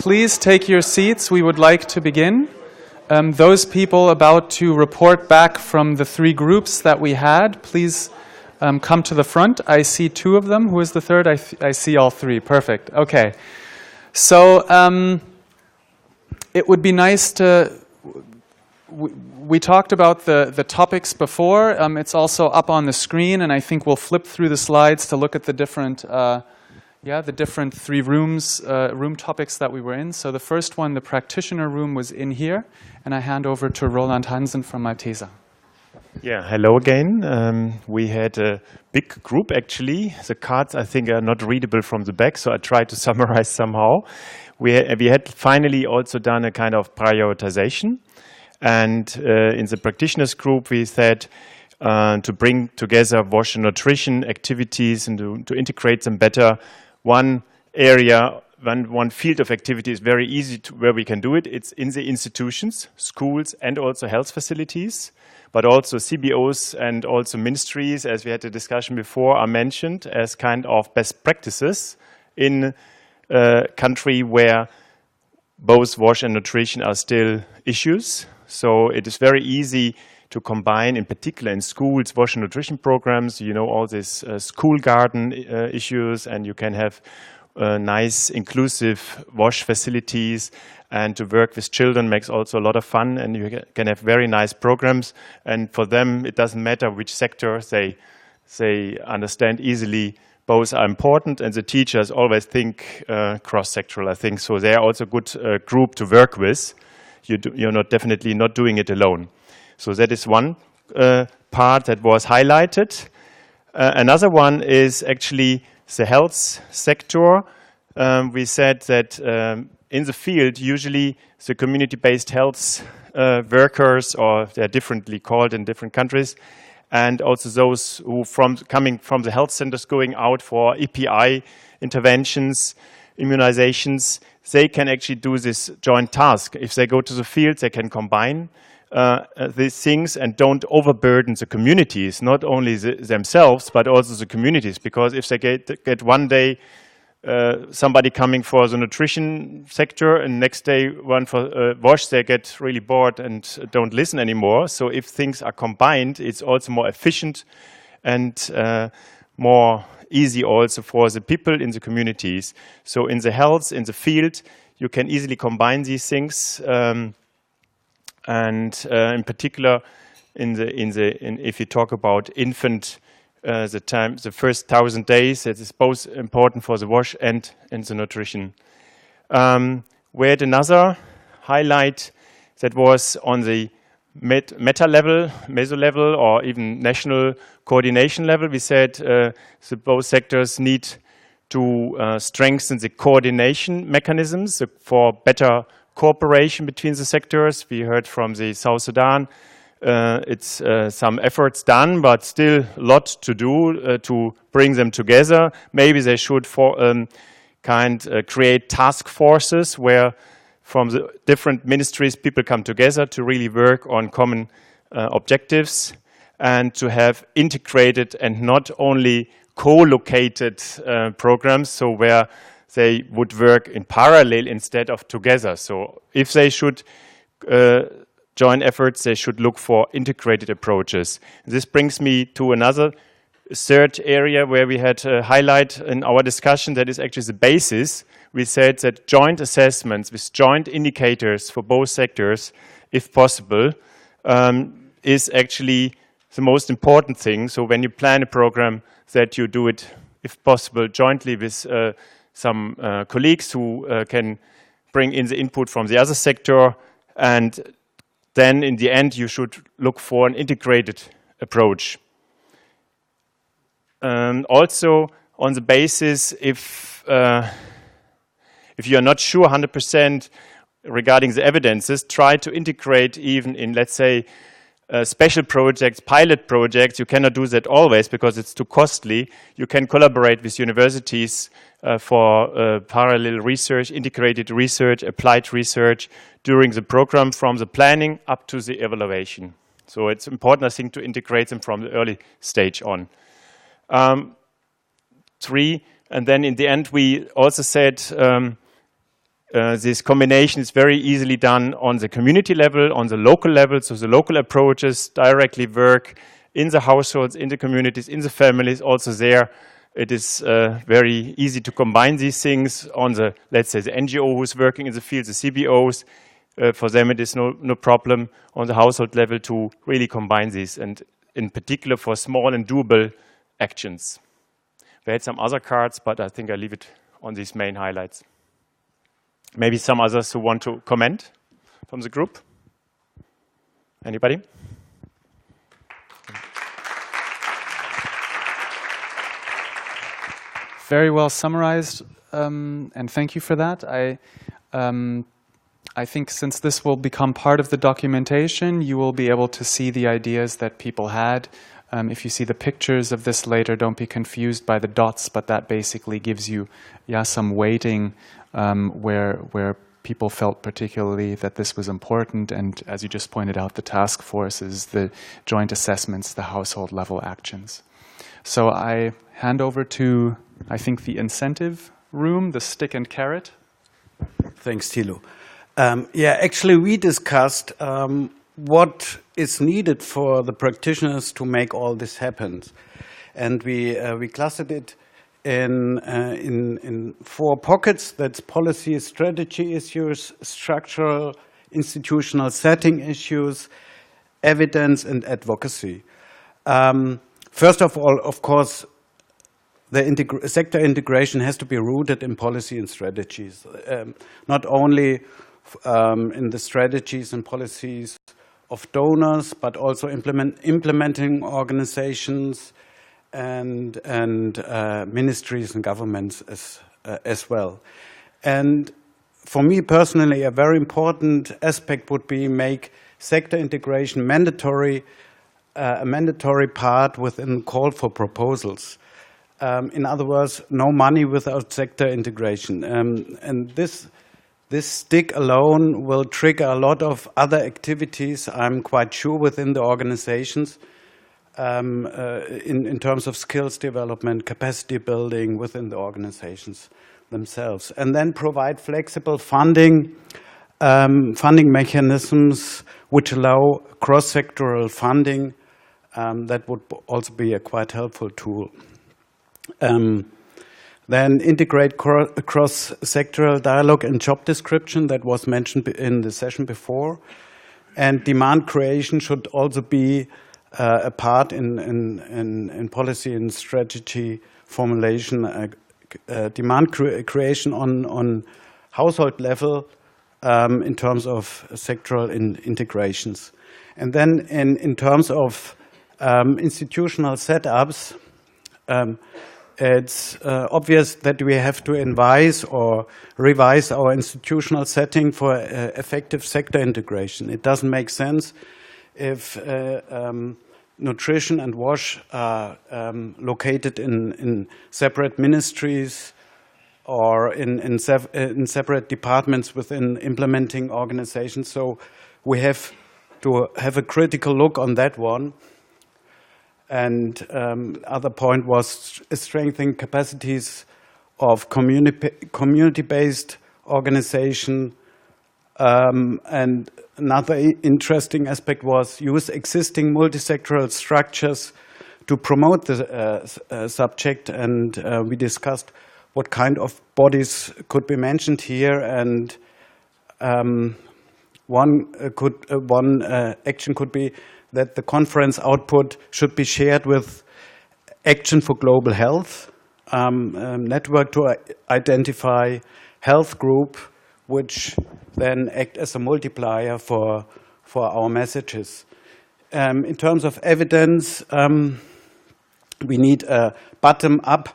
please take your seats. We would like to begin. Those people about to report back from the three groups that we had, please come to the front. I see two of them. Who is the third? I see all three. Perfect. Okay. So it would be nice to... We talked about the topics before. It's also up on the screen, and I think we'll flip through the slides to look at the different three room topics that we were in. So the first one, the practitioner room, was in here, and I hand over to Roland Hansen from Malteser. Yeah, hello again. We had a big group actually. The cards I think are not readable from the back, so I tried to summarize somehow. We had finally also done a kind of prioritization. And in the practitioners group, we said to bring together wash and nutrition activities and to integrate them better. One area, one field of activity is very easy where we can do it. It's in the institutions, schools, and also health facilities, but also CBOs and also ministries, as we had a discussion before, are mentioned as kind of best practices in a country where both wash and nutrition are still issues. So it is very easy to combine, in particular in schools, wash and nutrition programs. You know, all these school garden issues, and you can have nice, inclusive wash facilities. And to work with children makes also a lot of fun, and you can have very nice programs. And for them, it doesn't matter which sector they understand easily. Both are important, and the teachers always think cross-sectoral, I think. So they are also a good group to work with. You're definitely not doing it alone. So that is one part that was highlighted. Another one is actually the health sector. We said that in the field, usually the community-based health workers, or they're differently called in different countries, and also those who coming from the health centers going out for EPI interventions, immunizations, they can actually do this joint task. If they go to the field, they can combine these things and don't overburden the communities, not only themselves, but also the communities. Because if they get one day somebody coming for the nutrition sector and next day one for wash, they get really bored and don't listen anymore. So if things are combined, it's also more efficient and more easy also for the people in the communities. So in the health, in the field, you can easily combine these things, and in particular, if you talk about infant, the first 1,000 days, that is both important for the wash and the nutrition. We had another highlight that was on the meta level, meso level, or even national coordination level. We said both sectors need to strengthen the coordination mechanisms for better cooperation between the sectors. We heard from the South Sudan, it's some efforts done, but still a lot to do to bring them together. Maybe they should create task forces where from the different ministries, people come together to really work on common objectives and to have integrated and not only co-located programs, so where they would work in parallel instead of together. So if they should join efforts, they should look for integrated approaches. This brings me to another third area where we had a highlight in our discussion that is actually the basis. We said that joint assessments with joint indicators for both sectors, if possible, is actually the most important thing. So when you plan a program, that you do it, if possible, jointly with some colleagues who can bring in the input from the other sector, and then in the end you should look for an integrated approach. Also on the basis, if you are not sure 100% regarding the evidences, try to integrate even in, let's say, special projects, pilot projects. You cannot do that always because it's too costly. You can collaborate with universities for parallel research, integrated research, applied research during the program from the planning up to the evaluation. So it's important, I think, to integrate them from the early stage on. 3, and then in the end we also said This combination is very easily done on the community level, on the local level, so the local approaches directly work in the households, in the communities, in the families, also there. It is very easy to combine these things on the, let's say, the NGO who's working in the field, the CBOs. For them, it is no problem on the household level to really combine these, and in particular for small and doable actions. We had some other cards, but I think I leave it on these main highlights. Maybe some others who want to comment from the group? Anybody? Very well summarized, and thank you for that. I think since this will become part of the documentation, you will be able to see the ideas that people had. If you see the pictures of this later, don't be confused by the dots, but that basically gives you some weighting where people felt particularly that this was important. And as you just pointed out, the task forces, the joint assessments, the household level actions. So I hand over to, I think, the incentive room, the stick and carrot. Thanks, Thilo. Yeah, actually we discussed what is needed for the practitioners to make all this happen. And we clustered it in 4 pockets. That's policy, strategy issues, structural, institutional setting issues, evidence, and advocacy. First of all, of course, the sector integration has to be rooted in policy and strategies, not only in the strategies and policies of donors, but also implementing organizations and ministries and governments as well. And for me personally, a very important aspect would be make sector integration mandatory, a mandatory part within call for proposals. In other words, no money without sector integration. And this stick alone will trigger a lot of other activities, I'm quite sure, within the organizations in terms of skills development, capacity building within the organizations themselves. And then provide flexible funding mechanisms which allow cross-sectoral funding. That would also be a quite helpful tool. Then integrate cross-sectoral dialogue and job description that was mentioned in the session before. And demand creation should also be a part in policy and strategy formulation. Demand creation on household level in terms of sectoral integrations. And then in terms of institutional setups, it's obvious that we have to revise our institutional setting for effective sector integration. It doesn't make sense if nutrition and wash are located in separate ministries or in separate departments within implementing organizations. So we have to have a critical look on that one. And other point was strengthening capacities of community-based organization. And another interesting aspect was use existing multi-sectoral structures to promote the subject. And we discussed what kind of bodies could be mentioned here. And one action could be that the conference output should be shared with Action for Global Health, network to identify health group, which then act as a multiplier for our messages. In terms of evidence, we need a bottom-up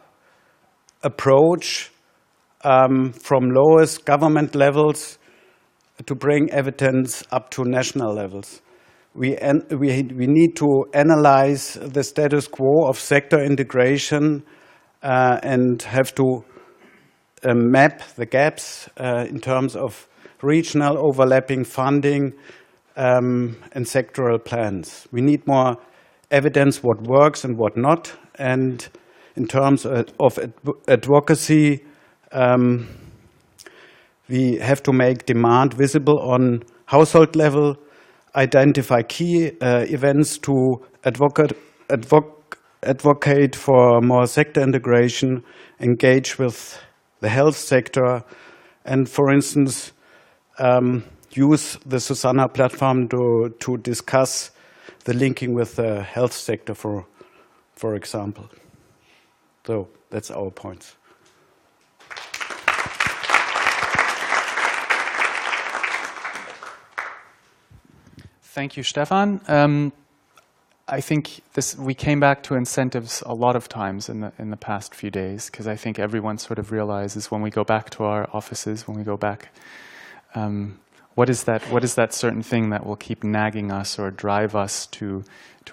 approach from lowest government levels to bring evidence up to national levels. We need to analyze the status quo of sector integration and have to map the gaps in terms of regional overlapping funding and sectoral plans. We need more evidence what works and what not. And in terms of advocacy, We have to make demand visible on household level, identify key events to advocate for more sector integration, engage with the health sector, and, for instance, use the Susanna platform to discuss the linking with the health sector, for example. So that's our points. Thank you, Stefan. I think we came back to incentives a lot of times in the past few days, because I think everyone sort of realizes when we go back to our offices, when we go back, what is that certain thing that will keep nagging us or drive us to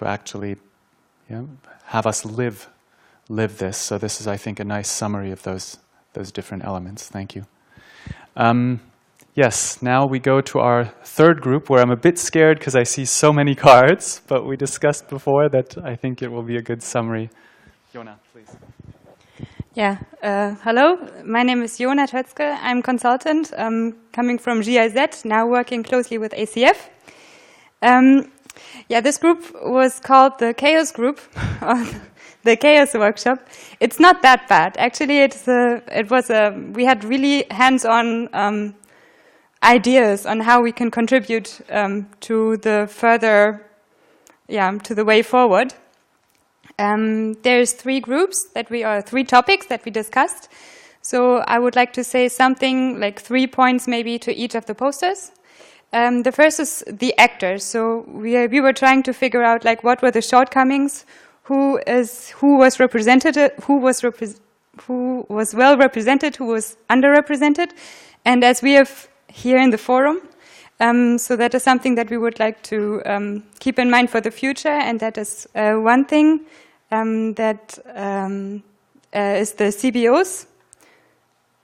actually have us live this. So this is, I think, a nice summary of those different elements. Thank you. Yes, now we go to our third group, where I'm a bit scared because I see so many cards, but we discussed before that I think it will be a good summary. Jona, please. Yeah, hello, my name is Jona Tötzke. I'm consultant coming from GIZ, now working closely with ACF. Yeah, this group was called the Chaos Group, or the Chaos Workshop. It's not that bad. Actually, we had really hands-on ideas on how we can contribute to the further, to the way forward. There's three topics that we discussed. So I would like to say something like 3 points maybe to each of the posters. The first is the actors. So we were trying to figure out like what were the shortcomings, who was represented, who was well represented, who was underrepresented, and as we have here in the forum. So that is something that we would like to keep in mind for the future, and that is one thing that is the CBOs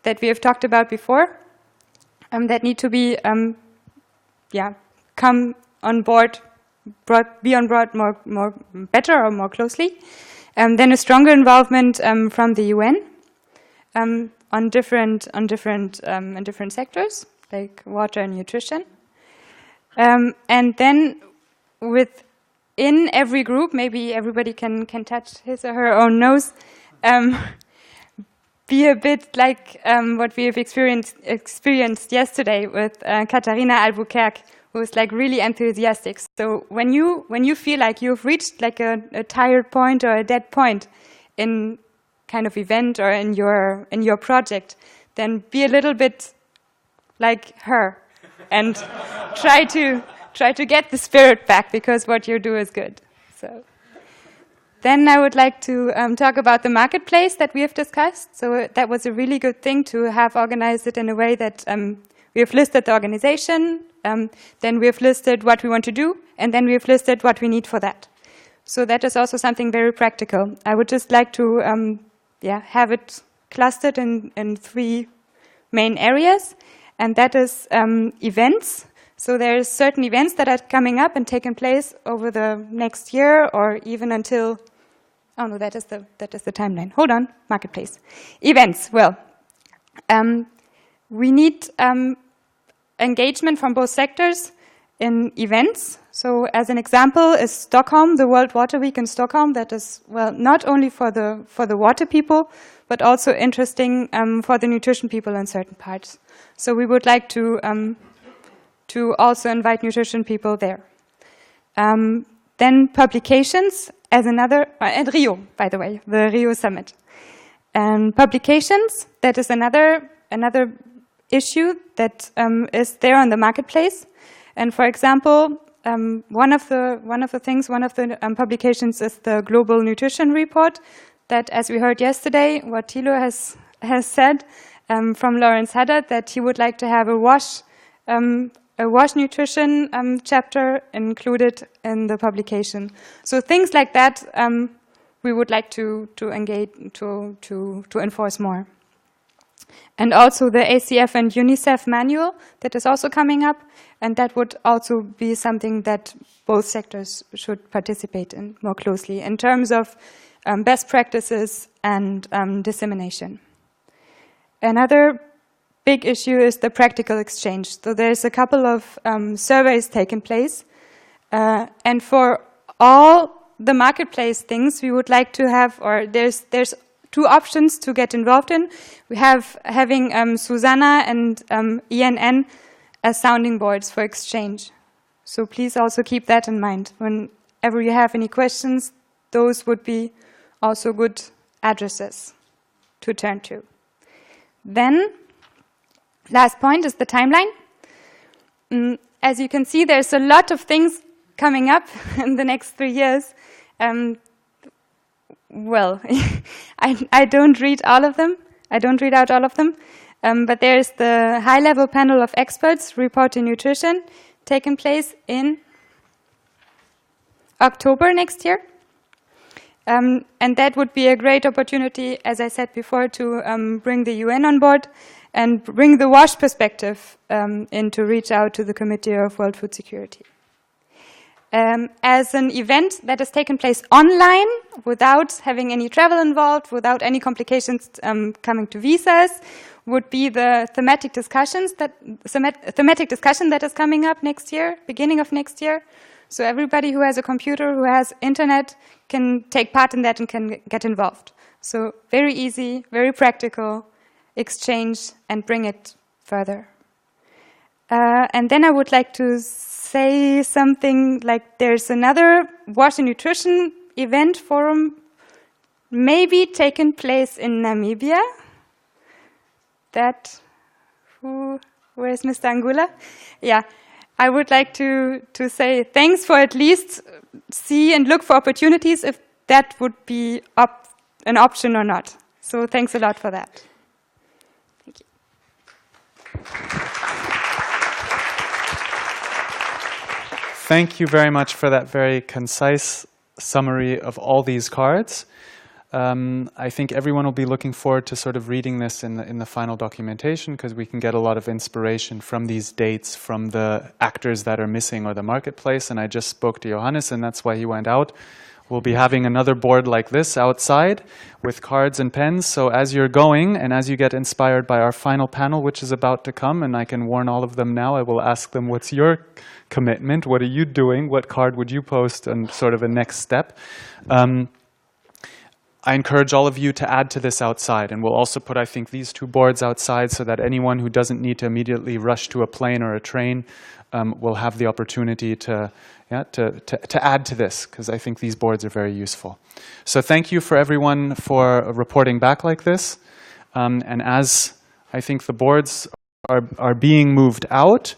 that we have talked about before, that need to be come on board, be on board more better or more closely. Then a stronger involvement from the UN in different sectors, like water and nutrition. And then within every group, maybe everybody can touch his or her own nose, be a bit like what we have experienced yesterday with Katharina Albuquerque, who was like really enthusiastic. So when you feel like you've reached like a tired point or a dead point in kind of event or in your project, then be a little bit like her and try to get the spirit back, because what you do is good. So then I would like to talk about the marketplace that we have discussed. So that was a really good thing to have organized it in a way that we have listed the organization, then we have listed what we want to do, and then we have listed what we need for that. So that is also something very practical. I would just like to have it clustered in 3 main areas, and that is events. So there's certain events that are coming up and taking place over the next year, or even until, oh no, that is the timeline. Hold on, marketplace. Events, well, we need engagement from both sectors in events. So as an example is Stockholm, the World Water Week in Stockholm. That is, well, not only for the water people, but also interesting for the nutrition people in certain parts. So we would like to also invite nutrition people there. Then publications as another, and Rio, by the way, the Rio Summit. Publications, that is another issue that is there on the marketplace. And for example, one of the publications is the Global Nutrition Report, that, as we heard yesterday, what Thilo has said from Lawrence Haddad, that he would like to have a WASH nutrition chapter included in the publication. So things like that we would like to engage, to enforce more. And also the ACF and UNICEF manual that is also coming up, and that would also be something that both sectors should participate in more closely in terms of best practices and dissemination. Another big issue is the practical exchange. So there's a couple of surveys taking place. And for all the marketplace things we would like to have, or there's two options to get involved in. We have having Susanna and ENN as sounding boards for exchange. So please also keep that in mind. Whenever you have any questions, those would be also good addresses to turn to. Then, last point is the timeline. As you can see, there's a lot of things coming up in the next 3 years. Well, I don't read all of them. I don't read out all of them. But there's the high-level panel of experts reporting nutrition taking place in October next year. And that would be a great opportunity, as I said before, to bring the UN on board and bring the WASH perspective in to reach out to the Committee of World Food Security. As an event that has taken place online, without having any travel involved, without any complications coming to visas, would be the thematic discussion that is coming up next year, beginning of next year. So everybody who has a computer, who has internet, can take part in that and can get involved. So very easy, very practical, exchange and bring it further. And then I would like to say something like there's another WASH and Nutrition event forum maybe taking place in Namibia. Where is Mr. Angula? Yeah. I would like to say thanks for at least see and look for opportunities if that would be an option or not. So thanks a lot for that. Thank you. Thank you very much for that very concise summary of all these cards. I think everyone will be looking forward to sort of reading this in the final documentation, because we can get a lot of inspiration from these dates, from the actors that are missing or the marketplace. And I just spoke to Johannes, and that's why he went out. We'll be having another board like this outside with cards and pens. So as you're going and as you get inspired by our final panel, which is about to come, and I can warn all of them now, I will ask them, what's your commitment? What are you doing? What card would you post? And sort of a next step. I encourage all of you to add to this outside, and we'll also put, I think, these two boards outside so that anyone who doesn't need to immediately rush to a plane or a train will have the opportunity to add to this, because I think these boards are very useful. So thank you for everyone for reporting back like this. And as I think the boards are being moved out,